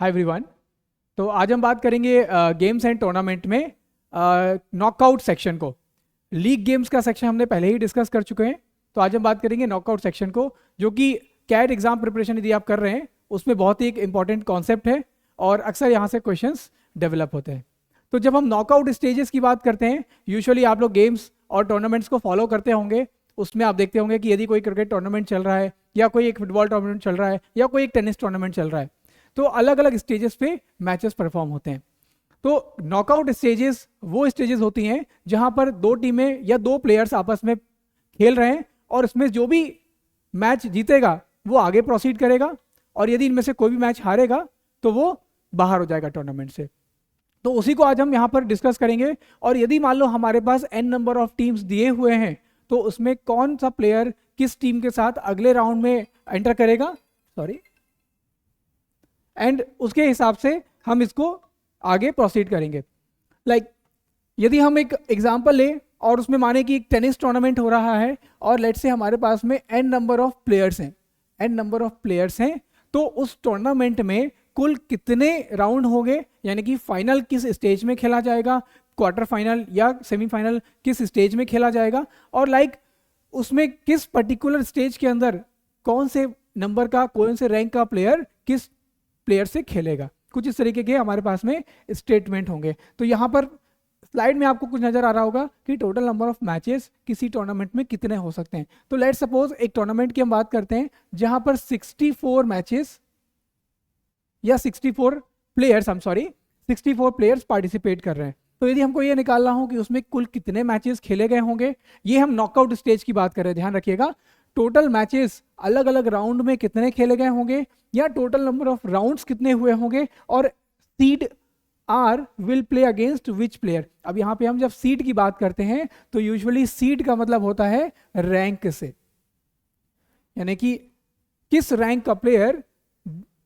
Hi everyone. तो आज हम बात करेंगे गेम्स एंड टूर्नामेंट में नॉकआउट सेक्शन को। लीग गेम्स का सेक्शन हमने पहले ही डिस्कस कर चुके हैं, तो आज हम बात करेंगे नॉकआउट सेक्शन को, जो कि कैट एग्जाम प्रिपरेशन यदि आप कर रहे हैं उसमें बहुत ही एक इंपॉर्टेंट कॉन्सेप्ट है और अक्सर यहाँ से क्वेश्चंस डेवलप होते हैं। तो जब हम नॉकआउट स्टेजेस की बात करते हैं, यूजुअली आप लोग गेम्स और टूर्नामेंट्स को फॉलो करते होंगे। उसमें आप देखते होंगे कि यदि कोई क्रिकेट टूर्नामेंट चल रहा है या कोई एक फुटबॉल टूर्नामेंट चल रहा है या कोई एक टेनिस टूर्नामेंट चल रहा है, तो अलग अलग स्टेजेस पे मैचेस परफॉर्म होते हैं। तो नॉकआउट स्टेजेस वो स्टेजेस होती हैं जहां पर दो टीमें या दो प्लेयर्स आपस में खेल रहे हैं और इसमें जो भी मैच जीतेगा वो आगे प्रोसीड करेगा, और यदि इनमें से कोई भी मैच हारेगा तो वो बाहर हो जाएगा टूर्नामेंट से। तो उसी को आज हम यहाँ पर डिस्कस करेंगे। और यदि मान लो हमारे पास n नंबर ऑफ टीम्स दिए हुए हैं, तो उसमें कौन सा प्लेयर किस टीम के साथ अगले राउंड में एंटर करेगा, एंड उसके हिसाब से हम इसको आगे प्रोसीड करेंगे। यदि हम एक एग्जांपल लें और उसमें माने कि एक टेनिस टूर्नामेंट हो रहा है और लेट से हमारे पास में n नंबर ऑफ प्लेयर्स हैं, तो उस टूर्नामेंट में कुल कितने राउंड होंगे, यानी कि फाइनल किस स्टेज में खेला जाएगा, क्वार्टर फाइनल या सेमीफाइनल किस स्टेज में खेला जाएगा, और उसमें किस पर्टिकुलर स्टेज के अंदर कौन से नंबर का, कौन से रैंक का प्लेयर किस प्लेयर से खेलेगा। कुछ इस तरीके के हमारे पास में स्टेटमेंट होंगे। तो यहाँ पर स्लाइड में आपको कुछ नजर आ रहा होगा कि टोटल नंबर ऑफ मैचेस किसी टूर्नामेंट में कितने हो सकते हैं। तो लेट्स सपोज एक टूर्नामेंट की हम बात करते हैं जहां पर 64 मैचेस या 64 प्लेयर्स पार्टिसिपेट कर रहे हैं। तो यदि हमको ये निकालना हो कि उसमें कुल कितने मैचेस खेले गए होंगे, ये हम नॉकआउट स्टेज की बात कर रहे हैं, ध्यान रखिएगा। टोटल मैचेस अलग अलग राउंड में कितने खेले गए होंगे या टोटल नंबर ऑफ राउंड्स कितने हुए होंगे, और seed r will play against which player. अब यहाँ पे हम जब सीड की बात करते हैं तो यूजुअली सीड का मतलब होता है रैंक से, यानी कि किस रैंक का प्लेयर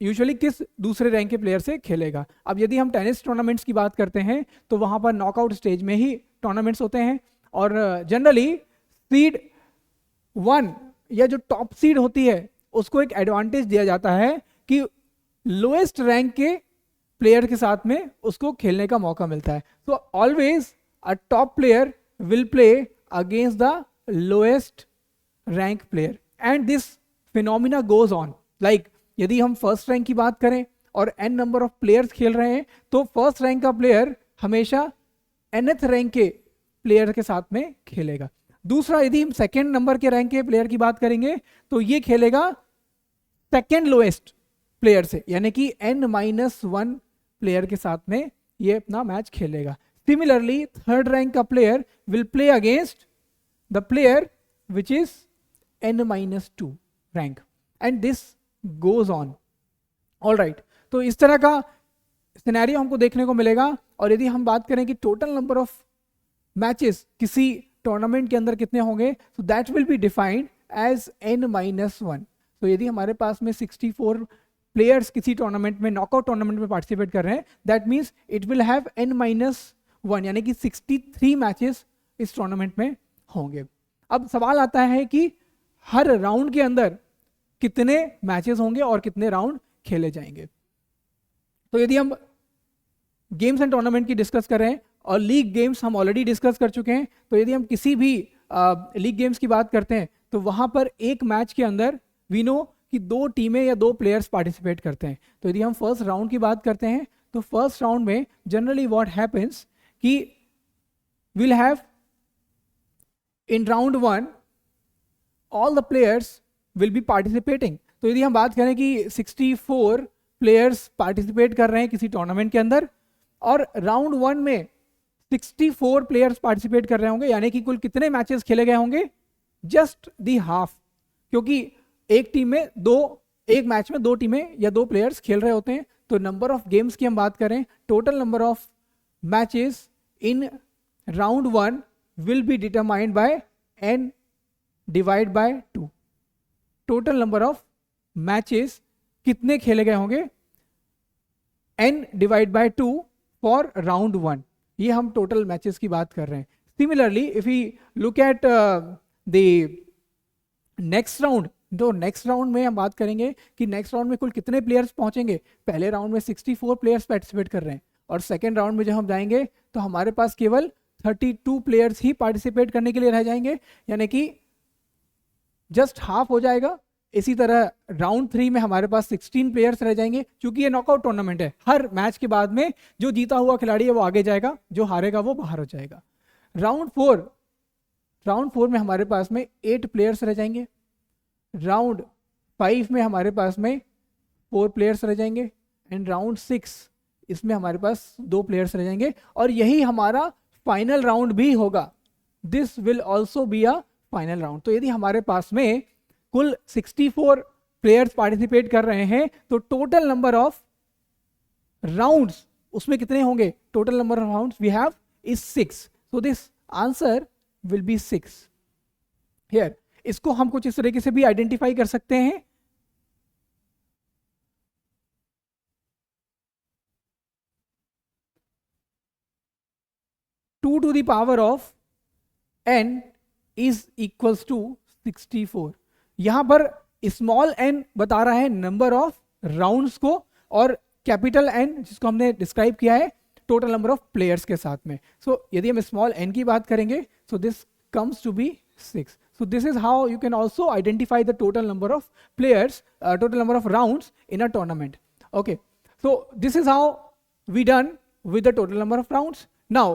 यूजुअली किस दूसरे रैंक के प्लेयर से खेलेगा। अब यदि हम टेनिस टूर्नामेंट्स की बात करते हैं तो वहां पर नॉकआउट स्टेज में ही टूर्नामेंट्स होते हैं, और जनरली सीड 1 या जो टॉप सीड होती है उसको एक एडवांटेज दिया जाता है कि लोएस्ट रैंक के प्लेयर के साथ में उसको खेलने का मौका मिलता है। तो always a top player will play against the lowest rank player, and this phenomena goes on. यदि हम फर्स्ट रैंक की बात करें और n नंबर ऑफ प्लेयर्स खेल रहे हैं, तो फर्स्ट रैंक का प्लेयर हमेशा nth रैंक के प्लेयर के साथ में खेलेगा। दूसरा, यदि हम सेकेंड नंबर के रैंक के प्लेयर की बात करेंगे तो ये खेलेगा सेकेंड लोएस्ट प्लेयर से, यानी कि n-1 प्लेयर के साथ में ये अपना मैच खेलेगा। सिमिलरली थर्ड रैंक का player will play against the player which is n-2 rank, and this goes on. Alright, तो इस तरह का सिनेरियो हमको देखने को मिलेगा। और यदि हम बात करें कि टोटल नंबर ऑफ मैचेस किसी टूर्नामेंट के अंदर कितने होंगे, तो that will be defined as n-1। तो यदि हमारे पास में 64 प्लेयर्स किसी टूर्नामेंट में, नॉकआउट टूर्नामेंट में पार्टिसिपेट कर रहे हैं, that means it will have n-1, यानी कि 63 मैचेस इस टूर्नामेंट में होंगे। अब सवाल आता है कि हर राउंड के अंदर कितने मैचेस होंगे और कितने राउंड खेले जाएंगे। तो यदि हम गेम्स एंड टूर्नामेंट की डिस्कस कर रहे हैं और लीग गेम्स हम ऑलरेडी डिस्कस कर चुके हैं, तो यदि हम किसी भी लीग गेम्स की बात करते हैं तो वहां पर एक मैच के अंदर वी नो कि दो टीमें या दो प्लेयर्स पार्टिसिपेट करते हैं। तो यदि हम फर्स्ट राउंड की बात करते हैं तो फर्स्ट राउंड में जनरली व्हाट हैपेंस कि will have in round 1 all the players will be participating. तो यदि हम बात करें कि 64 प्लेयर्स पार्टिसिपेट कर रहे हैं किसी टूर्नामेंट के अंदर और राउंड 1 में 64 प्लेयर्स पार्टिसिपेट कर रहे होंगे, यानी कि कुल कितने मैचेस खेले गए होंगे, जस्ट दी हाफ, क्योंकि एक मैच में दो टीमें या दो प्लेयर्स खेल रहे होते हैं। तो नंबर ऑफ गेम्स की हम बात करें, total number of matches in round 1 will be determined by n divide by 2। Total number of matches कितने खेले गए होंगे, n divide by 2 for round 1। ये हम टोटल मैचेस की बात कर रहे हैं। Similarly if you look at the next तो नेक्स्ट राउंड में हम बात करेंगे कि नेक्स्ट राउंड में कुल कितने प्लेयर्स पहुंचेंगे। पहले राउंड में 64 प्लेयर्स पार्टिसिपेट कर रहे हैं और सेकेंड राउंड में जब हम जाएंगे तो हमारे पास केवल 32 प्लेयर्स ही पार्टिसिपेट करने के लिए रह जाएंगे, यानी कि जस्ट हाफ हो जाएगा। इसी तरह राउंड 3 में हमारे पास 16 प्लेयर्स रह जाएंगे। क्योंकि ये नॉकआउट टूर्नामेंट है, हर मैच के बाद में जो जीता हुआ खिलाड़ी है वो आगे जाएगा, जो हारेगा वो बाहर हो जाएगा। राउंड 4 में हमारे पास में 8 प्लेयर्स रह जाएंगे। राउंड 5 में हमारे पास में 4 प्लेयर्स रह जाएंगे एंड राउंड 6 इसमें हमारे पास 2 प्लेयर्स रह जाएंगे और यही हमारा फाइनल राउंड भी होगा। This will also be a final round. तो यदि हमारे पास में कुल 64 प्लेयर्स पार्टिसिपेट कर रहे हैं तो टोटल नंबर ऑफ राउंड्स उसमें कितने होंगे? Total number of rounds we have is 6। So this answer will be 6 here. इसको हम कुछ इस तरीके से भी आइडेंटिफाई कर सकते हैं। Two to the power of n is equals to 64। यहां पर स्मॉल n बता रहा है नंबर ऑफ राउंड्स को और कैपिटल N जिसको हमने डिस्क्राइब किया है टोटल नंबर ऑफ प्लेयर्स के साथ में। यदि हम स्मॉल n की बात करेंगे so this comes to be 6. So this is how you can also identify the total number of players, total number of rounds in a tournament. Okay, so this is how we done with the total number of rounds. Now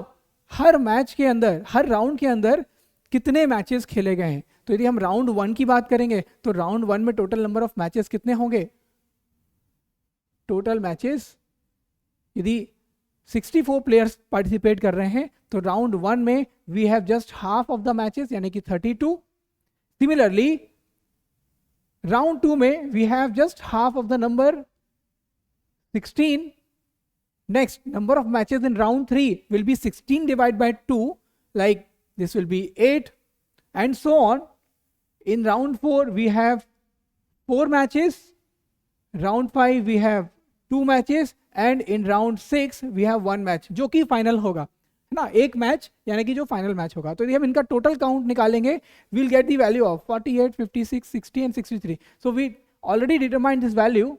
her match के अंदर, हर round के अंदर कितने matches खेले गए हैं? तो यदि हम राउंड 1 की बात करेंगे तो राउंड 1 में टोटल नंबर ऑफ मैचेस कितने होंगे? टोटल मैचेस यदि 64 प्लेयर्स पार्टिसिपेट कर रहे हैं तो राउंड 1 में we have just half of the matches यानी कि 32। सिमिलरली राउंड 2 में we have just half of the number 16। Next number of matches in round 3 will be 16 divide by 2, like this will be 8 and so on. In round 4 we have 4 matches, round 5 we have 2 matches and in round 6 we have 1 match जो कि final होगा, है ना, एक match यानी कि जो final match होगा। तो यदि हम इनका टोटल काउंट निकालेंगे we'll get the value of 48, 56, 60 and 63। So we already determined this value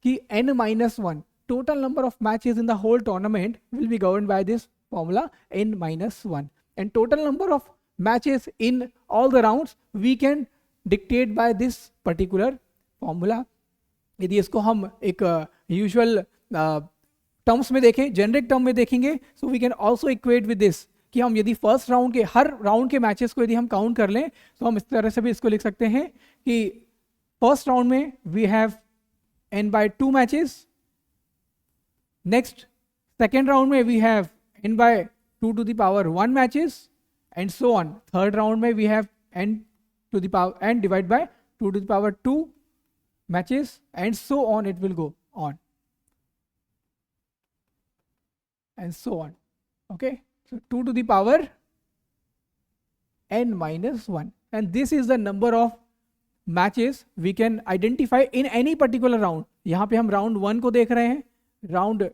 कि n-1 total number of matches in the whole tournament will be governed by this formula n-1, and total number of matches in all the rounds we can dictate by this particular formula. यदि इसको हम एक usual terms में देखें, generic term में देखेंगे, so we can also equate with this कि हम यदि फर्स्ट राउंड के हर राउंड के मैचेस को यदि हम काउंट कर लें तो हम इस तरह से भी इसको लिख सकते हैं कि फर्स्ट राउंड में we have n/2 matches, next second round में we have n/2 to the power 1 matches and so on. Third round में we have n divided by 2 to the power 2 matches and so on, it will go on and so on. Okay, so 2 to the power n-1, and this is the number of matches we can identify in any particular round. यहाँ पे हम round 1 को देख रहे हैं, round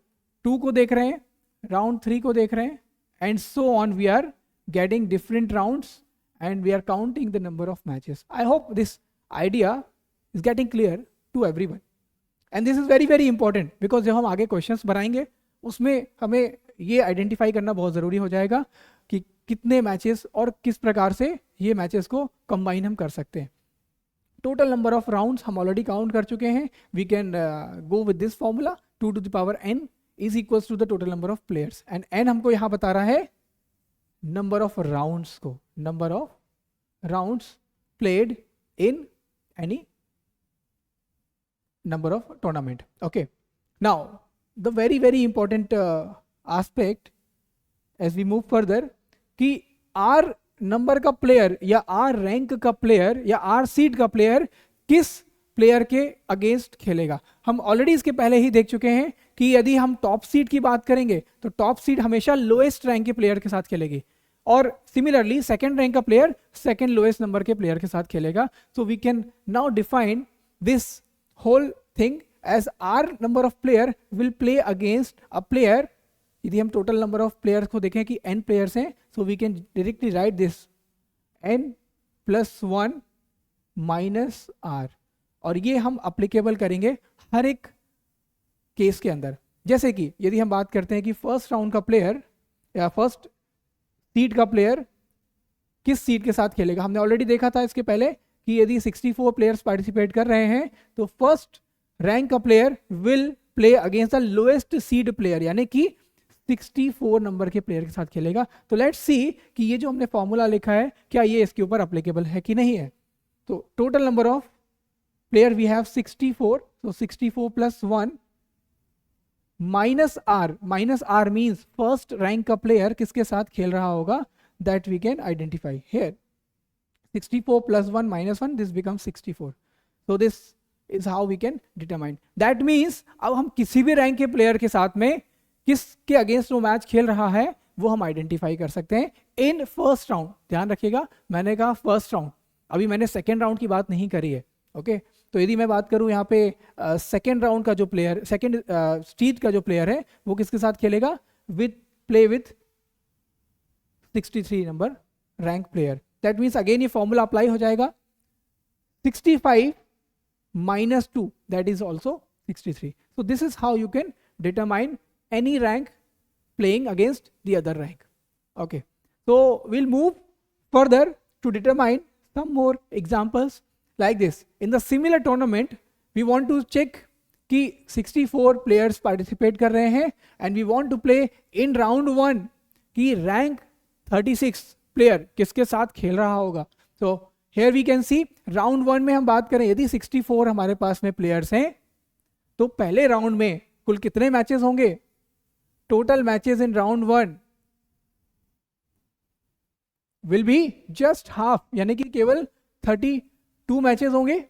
2 को देख रहे हैं, राउंड 3 को देख रहे हैं and so on. We are getting different rounds and we are counting the number of matches. I hope this idea is getting clear to everyone, and this is very very important because जब हम आगे questions बनाएंगे उसमें हमें ये identify करना बहुत ज़रूरी हो जाएगा कि कितने मैचेस और किस प्रकार से ये मैचेस को कंबाइन हम कर सकते हैं। टोटल नंबर ऑफ राउंड्स हम ऑलरेडी काउंट कर चुके हैं। We can go with this formula 2 to the power n is equals to the total number of players, and n हमको यहाँ बता रहा है नंबर ऑफ राउंड्स को, number of rounds played in any number of tournament. Okay, now the very very important aspect as we move further कि R number का player या R rank का प्लेयर या R सीड का player किस player के against खेलेगा। हम ऑलरेडी इसके पहले ही देख चुके हैं कि यदि हम टॉप सीड की बात करेंगे तो टॉप सीड हमेशा लोएस्ट रैंक के प्लेयर के साथ खेलेगी, और सिमिलरली सेकेंड रैंक का प्लेयर सेकेंड लोएस्ट नंबर के प्लेयर के साथ खेलेगा। So we can now define this whole thing as R number of player will play against a player. यदि हम total number of players को देखें कि n players हैं, so we can directly write this n plus 1 minus r, और ये हम applicable करेंगे हर एक केस के अंदर। जैसे कि यदि हम बात करते हैं कि फर्स्ट राउंड का प्लेयर या फर्स्ट सीड का प्लेयर किस सीड के साथ खेलेगा, हमने ऑलरेडी देखा था इसके पहले कि यदि 64 प्लेयर्स पार्टिसिपेट कर रहे हैं तो फर्स्ट रैंक का player will play against the lowest seed player, यानी कि 64 नंबर के प्लेयर के साथ खेलेगा। तो लेट्स सी कि ये जो हमने फॉर्मूला लिखा है क्या ये इसके ऊपर अप्लीकेबल है कि नहीं है। तो total number of player we have 64, so 64 plus 1 minus r means first rank का player किसके साथ खेल रहा होगा, that we can identify here. 64 plus 1 minus 1, this becomes 64. So this is how we can determine. That means अब हम किसी भी रैंक के प्लेयर के साथ में किसके अगेंस्ट वो मैच खेल रहा है वो हम आइडेंटिफाई कर सकते हैं इन फर्स्ट राउंड। ध्यान रखिएगा मैंने कहा फर्स्ट राउंड, अभी मैंने सेकेंड राउंड की बात नहीं करी है। ओके तो यदि मैं बात करूं यहाँ पे सेकेंड राउंड का जो प्लेयर, सेकेंड सीड का जो प्लेयर है वो किसके साथ खेलेगा, play with 63 number rank player. That means again ये फॉर्मूला अप्लाई हो जाएगा, 65 minus 2 that is also 63. So this is how you can determine any rank playing against the other rank. Okay, so we'll move further to determine some more examples like this. In the similar tournament we want to check कि 64 players participate कर रहे हैं and we want to play in round 1 कि rank 36 player किसके साथ खेल रहा होगा। So here we can see round 1 में हम बात करें यदि 64 हमारे पास में प्लेयर्स हैं तो पहले राउंड में कुल कितने मैचेस होंगे, total matches in round 1 will be just half, यानी कि केवल 32 मैचेस होंगे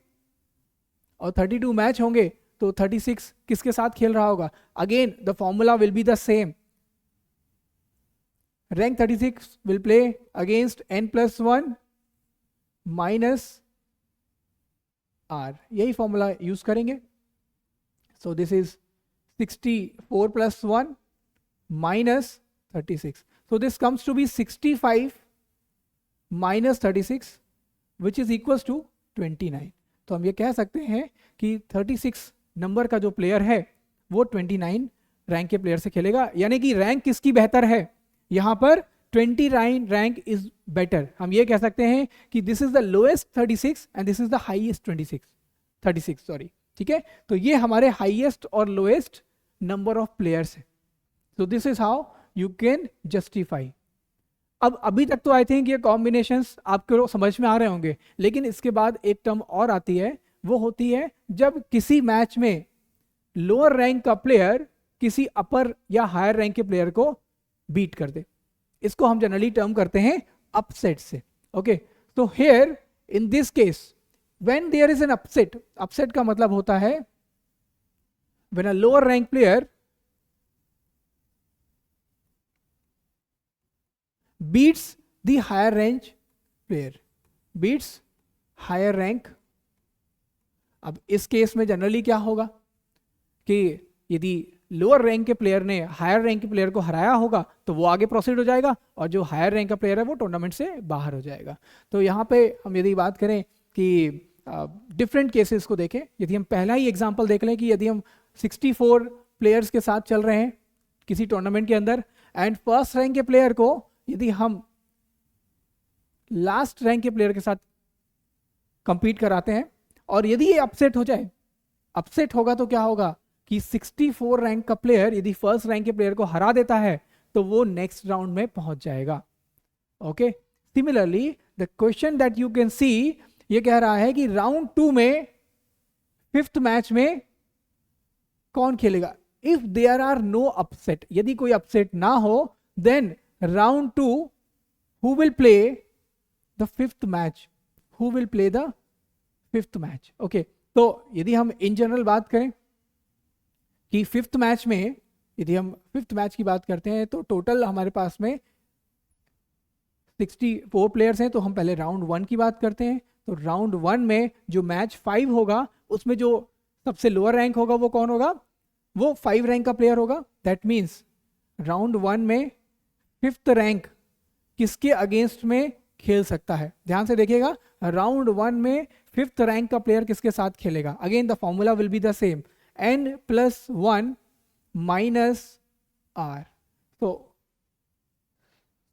और 32 मैच होंगे तो 36 किसके साथ खेल रहा होगा। Again the formula will be the same, rank 36 will play against n+1 minus r, यही फॉर्मूला यूज करेंगे। So this is 64 plus 1 minus 36, so this comes to be 65 minus 36 which is equals to 29। तो हम ये कह सकते हैं कि 36 नंबर का जो प्लेयर है वो 29 रैंक के प्लेयर से खेलेगा, यानी कि रैंक किसकी बेहतर है, यहाँ पर 29 रैंक इज बेटर। हम ये कह सकते हैं कि this is the lowest 36 and this is the highest 36 sorry, ठीक है। तो ये हमारे हाईएस्ट और लोएस्ट नंबर ऑफ प्लेयर्स है। सो this is how you can justify. अब अभी तक तो आई थिंक ये कॉम्बिनेशंस आपको समझ में आ रहे होंगे, लेकिन इसके बाद एक टर्म और आती है, वो होती है जब किसी मैच में लोअर रैंक का प्लेयर किसी अपर या हायर रैंक के प्लेयर को बीट कर दे। इसको हम जनरली टर्म करते हैं अपसेट से। ओके तो here in this case when there is an upset, upset का मतलब होता है when a lower rank player beats the higher rank player, beats higher rank. अब इस केस में जनरली क्या होगा कि यदि लोअर रैंक के प्लेयर ने हायर रैंक के प्लेयर को हराया होगा तो वो आगे प्रोसीड हो जाएगा और जो हायर रैंक का प्लेयर है वो टूर्नामेंट से बाहर हो जाएगा। तो यहाँ पे हम यदि बात करें कि डिफरेंट केसेस को देखें, यदि हम पहला ही एग्जांपल देख लें कि यदि हम 64 प्लेयर्स के साथ चल रहे हैं किसी टूर्नामेंट के अंदर एंड फर्स्ट रैंक के प्लेयर को यदि हम लास्ट रैंक के प्लेयर के साथ कंपीट कराते हैं और यदि ये अपसेट हो जाए, अपसेट होगा तो क्या होगा कि 64 रैंक का प्लेयर यदि फर्स्ट रैंक के प्लेयर को हरा देता है तो वो नेक्स्ट राउंड में पहुंच जाएगा। Okay similarly the question that you can see ये कह रहा है कि राउंड 2 में 5th मैच में कौन खेलेगा। If there are no upset, यदि कोई अपसेट ना हो then round 2 who will play the 5th match, who will play the 5th match. Okay तो यदि हम इन जनरल बात करें कि 5th मैच में, यदि हम 5th मैच की बात करते हैं तो टोटल हमारे पास में 64 प्लेयर्स हैं, तो हम पहले राउंड 1 की बात करते हैं। तो राउंड 1 में जो मैच 5 होगा उसमें जो सबसे लोअर रैंक होगा वो कौन होगा, वो 5 रैंक का प्लेयर होगा। दैट मीन्स राउंड 1 में 5th रैंक किसके अगेंस्ट में खेल सकता है। ध्यान से देखिएगा राउंड 1 में फिफ्थ रैंक का प्लेयर किसके साथ खेलेगा? Again the formula will be the same, n+1 minus r. तो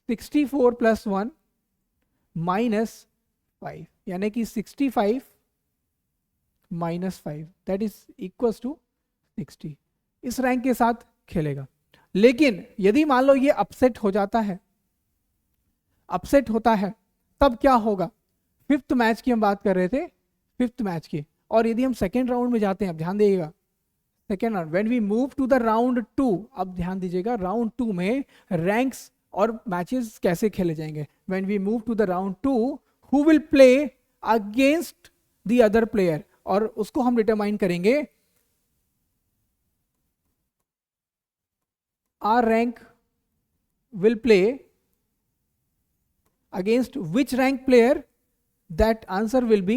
64 + 1 -5, यानी कि 65 -5 दैट इज इक्वल टू 60। इस रैंक के साथ खेलेगा। लेकिन यदि मान लो ये अपसेट हो जाता है, अपसेट होता है, तब क्या होगा? फिफ्थ मैच की हम बात कर रहे थे, फिफ्थ मैच की, और यदि हम सेकेंड राउंड में जाते हैं, अब ध्यान दीजिएगा, second round when we move to the round 2, अब ध्यान दीजिएगा राउंड 2 में रैंक्स और मैचेस कैसे खेले जाएंगे। When we move to the round 2, who will play against the other player, और उसको हम डिटरमाइन करेंगे r rank will play against which rank player? That answer will be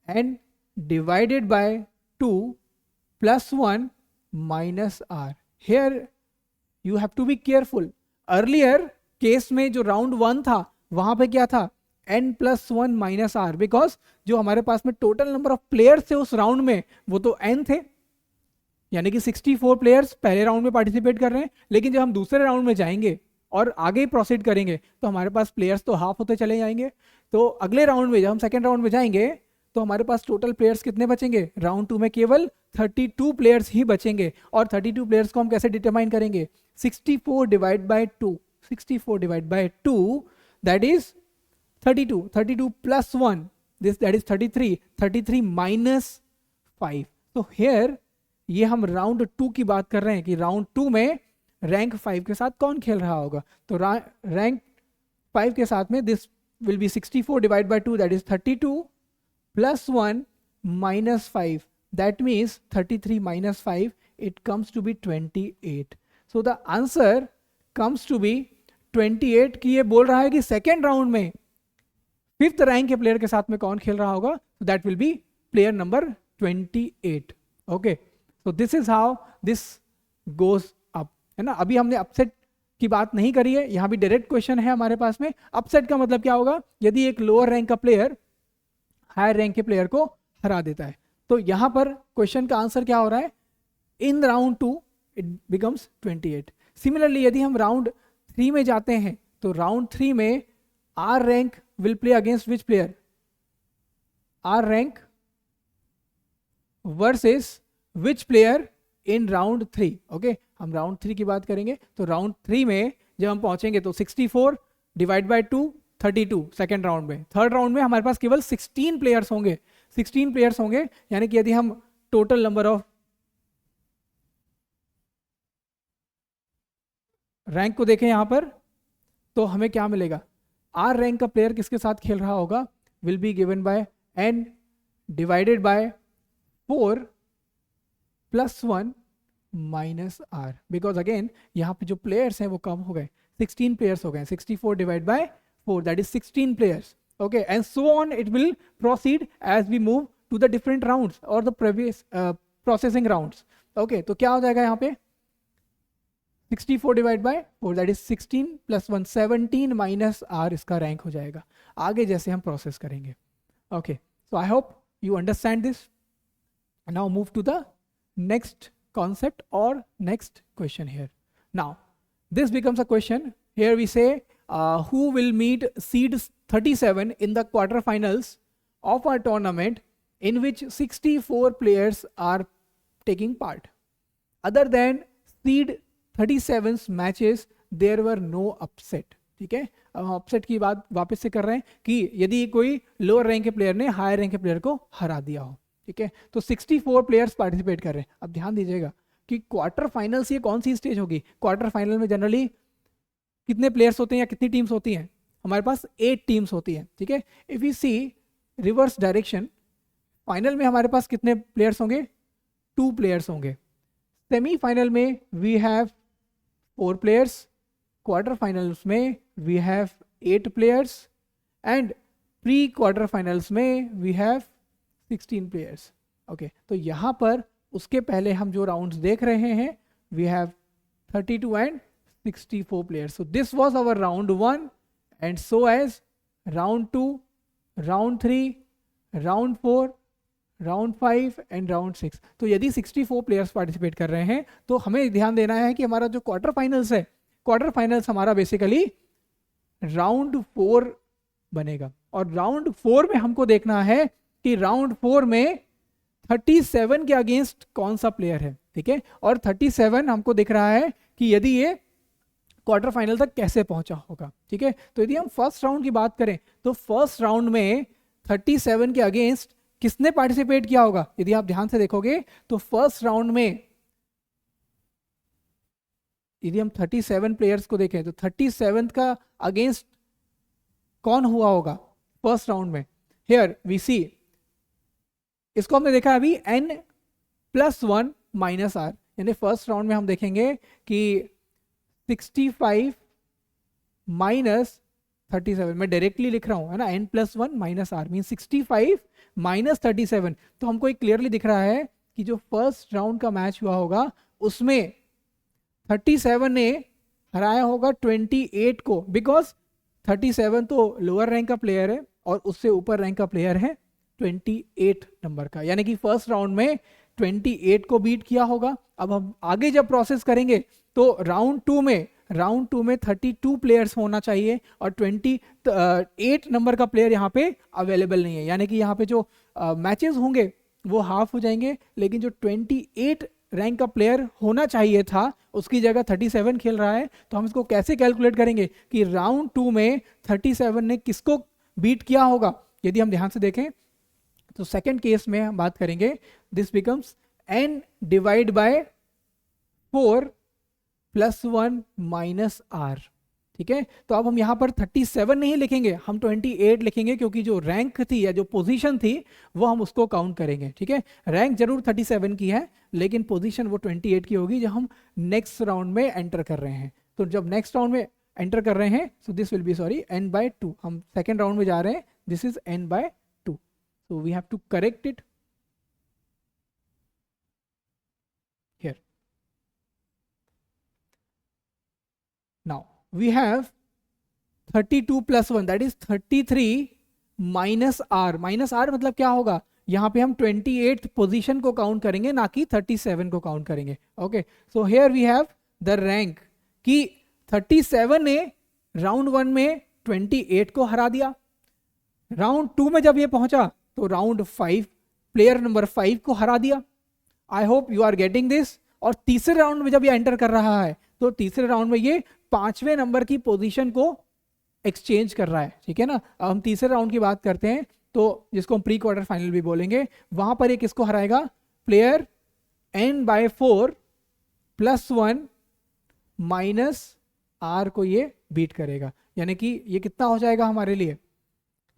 n divided by 2 plus 1 minus r. Here you have to be careful. Earlier case में जो round 1 था वहां पे क्या था? n+1 minus r, बिकॉज जो हमारे पास में टोटल नंबर ऑफ प्लेयर्स थे उस राउंड में वो तो n थे, यानी कि 64 प्लेयर्स पहले राउंड में पार्टिसिपेट कर रहे हैं। लेकिन जब हम दूसरे राउंड में जाएंगे और आगे प्रोसीड करेंगे तो हमारे पास प्लेयर्स तो हाफ होते चले जाएंगे। तो अगले राउंड में जब हम सेकेंड राउंड में जाएंगे तो हमारे पास टोटल प्लेयर्स कितने बचेंगे? राउंड 2 में केवल 32 प्लेयर्स ही बचेंगे। और 32 प्लेयर्स को हम कैसे डिटरमाइन करेंगे? 64 divide by 2, 64 divide by 2 that is 32, 32 plus 1 this that is 33, 33 minus 5। तो हेयर ये हम राउंड 2 की बात कर रहे हैं कि राउंड 2 में रैंक 5 के साथ कौन खेल रहा होगा। तो रैंक 5 के साथ में this will be 64 divide by 2 that is 32 plus 1 minus 5 that means 33 minus 5 it comes to be 28। So the answer comes to be 28 की ये बोल रहा है कि सेकेंड राउंड में फिफ्थ रैंक के प्लेयर के साथ में कौन खेल रहा होगा? That will be player number 28। Okay, so this is how this goes up, है ना। अभी हमने अपसेट की बात नहीं करी है, यहां भी डायरेक्ट क्वेश्चन है हमारे पास में। अपसेट का मतलब क्या होगा? यदि एक लोअर रैंक का प्लेयर हायर रैंक के प्लेयर को हरा देता है। तो यहां पर क्वेश्चन का आंसर क्या हो रहा है? In round 2 it becomes 28। Similarly यदि हम राउंड 3 में जाते हैं तो राउंड 3 में r rank will play against which player? R rank versus which player in round 3। Okay, हम राउंड 3 की बात करेंगे। तो राउंड 3 में जब हम पहुंचेंगे तो 64 डिवाइड बाय 2 32 सेकेंड राउंड में। थर्ड राउंड में हमारे पास केवल 16 प्लेयर्स होंगे, 16 प्लेयर्स होंगे, यानी कि यदि हम टोटल नंबर ऑफ रैंक को देखें यहां पर तो हमें क्या मिलेगा? आर रैंक का प्लेयर किसके साथ खेल रहा होगा? Will be given by n divided by 4 plus 1 minus r, because again यहाँ पे जो प्लेयर्स हैं वो कम हो गए, 16 प्लेयर्स हो गए। 64 divide by 4 that is 16 players. Okay, and so on it will proceed as we move to the different rounds और the previous processing rounds. Okay, तो क्या हो जाएगा यहाँ पे? 64 divide by 4 that is 16 plus 1 17 minus r इसका rank हो जाएगा आगे जैसे हम प्रोसेस करेंगे। Okay, so I hope you understand this. Now move to the next concept or next question here. Now this becomes a question. Here we say who will meet seed 37 in the quarterfinals of a tournament in which 64 players are taking part. Other than seed 37's matches there were no upset. ठीक है, अब हम upset की बात वापस से कर रहे हैं कि यदि कोई लोअर रैंक के प्लेयर ने हायर रैंक के प्लेयर को हरा दिया हो। ठीक है, तो 64 प्लेयर्स पार्टिसिपेट कर रहे हैं। अब ध्यान दीजिएगा कि क्वार्टर फाइनल्स ये कौन सी स्टेज होगी? क्वार्टर फाइनल में जनरली कितने प्लेयर्स होते हैं या कितनी टीम्स होती हैं? हमारे पास 8 टीम्स होती हैं। ठीक है, if you see reverse direction, final में हमारे पास कितने प्लेयर्स होंगे? 2 प्लेयर्स होंगे। सेमीफाइनल में we have 4 players, quarter finals में we have 8 players and pre quarter finals में वी हैव 16 प्लेयर्स। ओके, तो यहाँ पर उसके पहले हम जो राउंड्स देख रहे हैं we have 32 and 64 players. So this was our round 1 and so as round 2, round 3, round 4, round 5 and round 6। तो यदि 64 प्लेयर्स पार्टिसिपेट कर रहे हैं तो हमें ध्यान देना है कि हमारा जो क्वार्टर फाइनल्स है, क्वार्टर फाइनल्स हमारा बेसिकली राउंड 4 बनेगा। और राउंड 4 में हमको देखना है कि राउंड 4 में 37 के अगेंस्ट कौन सा प्लेयर है, ठीक है। और 37 हमको दिख रहा है कि यदि ये क्वार्टर फाइनल तक कैसे पहुंचा होगा, ठीक है। तो यदि हम फर्स्ट राउंड की बात करें तो फर्स्ट राउंड में 37 के अगेंस्ट किसने पार्टिसिपेट किया होगा, यदि आप ध्यान से देखोगे तो फर्स्ट राउंड में यदि हम 37 प्लेयर्स को देखें तो 37 का अगेंस्ट कौन हुआ होगा फर्स्ट राउंड में। हियर वी सी, इसको हमने देखा अभी n+1 - r, यानी फर्स्ट राउंड में हम देखेंगे कि 65 माइनस 37, मैं डायरेक्टली लिख रहा हूं है ना, n+1 - r मीन 65 - 37। तो हमको एक क्लियरली दिख रहा है कि जो फर्स्ट राउंड का मैच हुआ होगा उसमें 37 ने हराया होगा 28 को, बिकॉज 37 तो लोअर रैंक का प्लेयर है और उससे ऊपर रैंक का प्लेयर है 28 नंबर का, यानी कि फर्स्ट राउंड में 28 को बीट किया होगा। अब हम आगे जब प्रोसेस करेंगे तो राउंड 2 में 32 प्लेयर्स होना चाहिए और 28 नंबर का प्लेयर यहाँ पे अवेलेबल नहीं है, यानी कि यहाँ पे जो मैचेस होंगे वो हाफ हो जाएंगे, लेकिन जो 28 रैंक का प्लेयर होना चाहिए था उसकी जगह 37 खेल रहा है। तो हम इसको कैसे कैलकुलेट करेंगे कि राउंड 2 में 37 ने किसको बीट किया होगा। यदि हम ध्यान से देखें तो सेकंड केस में हम बात करेंगे, this becomes n divide by 4 + 1 - r, ठीक है। तो अब हम यहाँ पर 37 नहीं लिखेंगे, हम 28 लिखेंगे, क्योंकि जो रैंक थी या जो पोजीशन थी वो हम उसको काउंट करेंगे, ठीक है। रैंक जरूर 37 की है लेकिन पोजीशन वो 28 की होगी जब हम नेक्स्ट राउंड में एंटर कर रहे हैं। तो जब नेक्स्ट राउंड में एंटर कर रहे हैं so this will B n/2, हम सेकेंड राउंड में जा रहे हैं, this is n/2, so we have to correct it here. Now we have 32 + 1, that is 33 - r। -r मतलब क्या होगा, यहाँ पे हम 28th पोजीशन को काउंट करेंगे ना कि 37 को काउंट करेंगे। Okay, so here we have the rank कि 37 ने राउंड 1 में 28 को हरा दिया, राउंड 2 में जब ये पहुंचा तो राउंड 5 प्लेयर नंबर 5 को हरा दिया। I hope you are getting this. और तीसरे राउंड में जब ये एंटर कर रहा है तो तीसरे राउंड में ये 5वें नंबर की पोजीशन को एक्सचेंज कर रहा है, ठीक है ना। अब हम तीसरे राउंड की बात करते हैं तो जिसको हम प्री क्वार्टर फाइनल भी बोलेंगे, वहां पर ये किसको हराएगा, प्लेयर n/4 + 1 - r को ये बीट करेगा, यानी कि ये कितना हो जाएगा हमारे लिए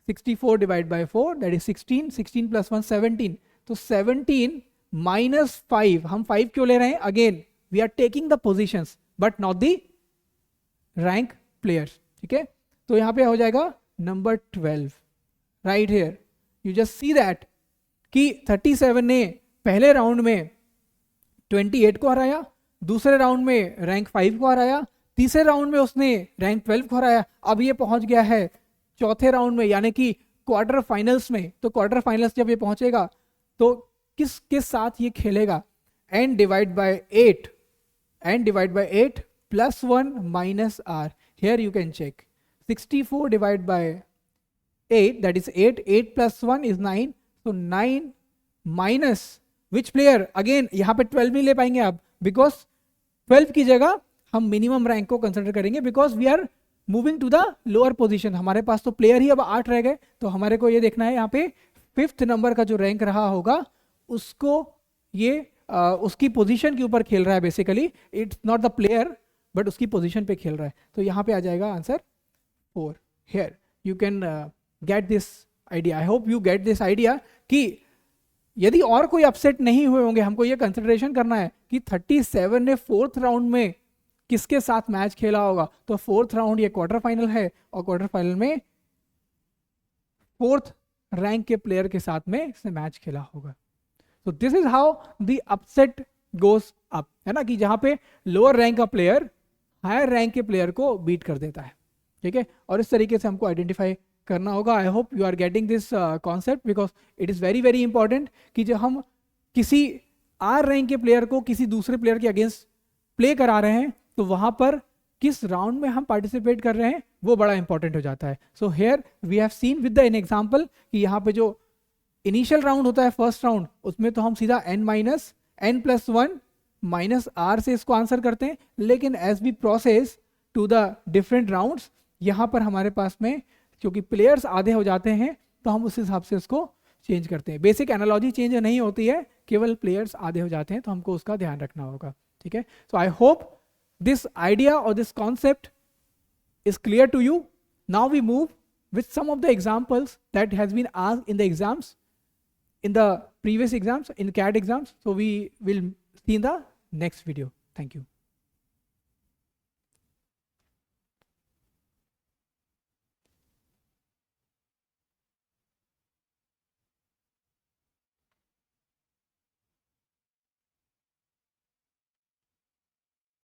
64 डिवाइड बाय 4, दैट इज 16, 16 + 1 17। तो 17 - 5, हम 5 क्यों ले रहे हैं, again we are taking the positions but not the rank players, ठीक है। तो यहाँ पे हो जाएगा number 12 right here. You just see that कि 37 ने पहले राउंड में 28 को हराया, दूसरे राउंड में रैंक 5 को हराया, तीसरे राउंड में उसने रैंक 12 को हराया, अब ये पहुंच गया है चौथे राउंड में यानी कि क्वार्टर फाइनल्स में। तो क्वार्टर फाइनल्स जब ये पहुंचेगा तो किसके साथ ये खेलेगा, n divide by 8 + 1 - r। Here you can check 64 divide by 8, that is 8, 8 + 1 is 9, so 9 minus which player, again यहाँ पे 12 नहीं ले पाएंगे आप, बिकॉज 12 की जगह हम मिनिमम रैंक को कंसिडर करेंगे, because we are moving to the lower position. हमारे पास तो प्लेयर ही अब 8 रह गए, तो हमारे को ये देखना है यहाँ पे 5th नंबर का जो रैंक रहा होगा उसको ये उसकी पोजीशन के ऊपर खेल रहा है, basically it's not the player but उसकी पोजीशन पे खेल रहा है। तो यहाँ पे आ जाएगा answer 4। Here you can get this idea, I hope you get this idea कि यदि और कोई अपसेट नहीं हुए होंगे, हमको ये कंसिडरेशन करना है कि 37 ने 4th राउंड में किसके साथ मैच खेला होगा। तो 4th राउंड ये क्वार्टर फाइनल है और क्वार्टर फाइनल में 4th रैंक के प्लेयर के साथ में इसने मैच खेला होगा। तो this is how the upset goes up, है ना, कि जहां पे लोअर रैंक का प्लेयर हायर रैंक के प्लेयर को बीट कर देता है, ठीक है। और इस तरीके से हमको आइडेंटिफाई करना होगा. I hope you are getting this concept because it is very very important कि जब हम किसी आर रैंक के प्लेयर को किसी दूसरे प्लेयर के अगेंस्ट प्ले करा रहे हैं तो वहां पर किस राउंड में हम पार्टिसिपेट कर रहे हैं वो बड़ा इंपॉर्टेंट हो जाता है. So here we have seen with the an example कि यहाँ पे जो इनिशियल राउंड होता है फर्स्ट राउंड उसमें तो हम सीधा n-n+1 -r से इसको आंसर करते हैं. लेकिन as we process to the different rounds यहाँ पर हमारे पास में क्योंकि प्लेयर्स आधे हो जाते हैं तो हम उस हिसाब से उसको चेंज करते हैं. बेसिक एनालॉजी चेंज नहीं होती है, केवल प्लेयर्स आधे हो जाते हैं तो हमको उसका ध्यान रखना होगा. ठीक है. So I hope this idea or this concept is clear to you. Now we move with some of the examples that has been asked in the exams, in the previous exams, in CAT exams. So we will see in the next video. Thank you.